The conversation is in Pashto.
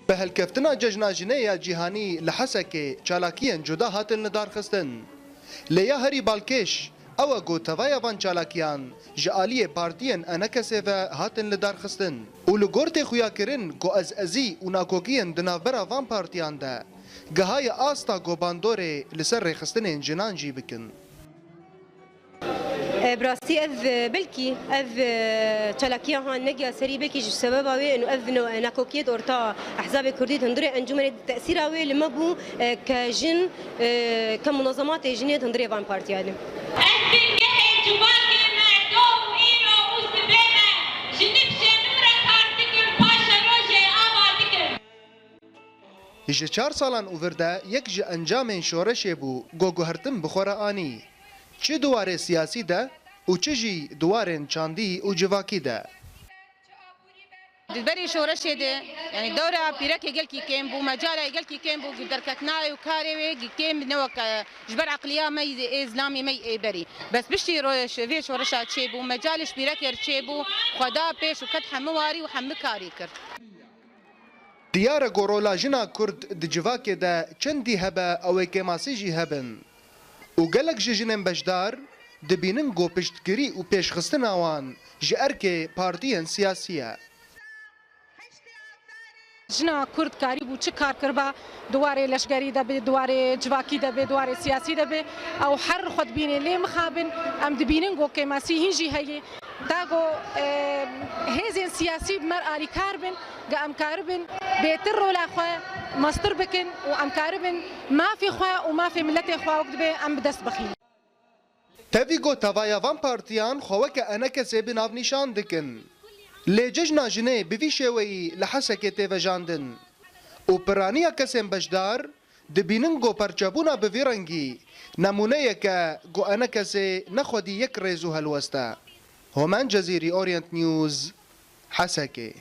به هلکفتنا ججنا جنه جیهانی لحسکه چالاکیان جدا هاتن لدار خستن لیا هری بالکش او گوتوای وان چالاکیان جالی پارتیان انکسه و هاتن لدار خستن او لگورت خویا کرن گو از ازی و ناکوکیان دنابرا وان پارتیان ده گهای آستا گو باندوره لسر رخستن جنان جی بکن براسي اف بلكي اف تشالاكيا هان نجا سري بكي سبب اوي انه اف ناكوكيه دورتا احزاب الكردي تندري انجمن التاثير اوي لما بو كجن كمنظمات جنيه تندري فان بارتي هذه هجه 4 سالان اوورده یک ج انجام شورش بو گوگوهرتم بخوره آنی چه دواره سیاسی ده و چه جی دوارن چاندی و جواکی ده دبری شورش ده یعنی دوره پیرک گلکی کم بو مجال گلکی کم بو درکتنای و کاری کم نوک جبر عقلیا می اسلامی می بری بس بشتی روش وی شورش چه بو مجالش پیرک چه بو خدا پیش و کد همواری و هم کاری کرد دیار گورولا جنا کرد د جواکی ده چندی هبه او کماسی جی هبن و گلک جنن بجدار دبینن گو پشتگیری و پیشخستن آوان جرک پارتیان سیاسیه جنا کرد کاری بو چه کار کربا دواره لشگری دبی دواره جواکی دبی دواره سیاسی دبی او هر خود بینه لی مخابن ام دبینن گو که ماسی هنجی هی داگو هزین سیاسی مر آلی کاربن گا ام کاربن بهتر رولا خواه مستر بکن و ام کاربن ما في خواه و ما في ملت خواه وقت بی ام بدست بخین تاوی گو توایا وان پارتیان خواه که انا کسی بناو نشان دکن لی ججنا جنه بوی شوی لحسکه تیو جاندن و پرانیا کسیم بجدار دبینن گو پرچابونا بوی رنگی نمونه که گو انا کسی نخودی یک ریزو هلوسته همان جزیری اورینت نیوز حسکه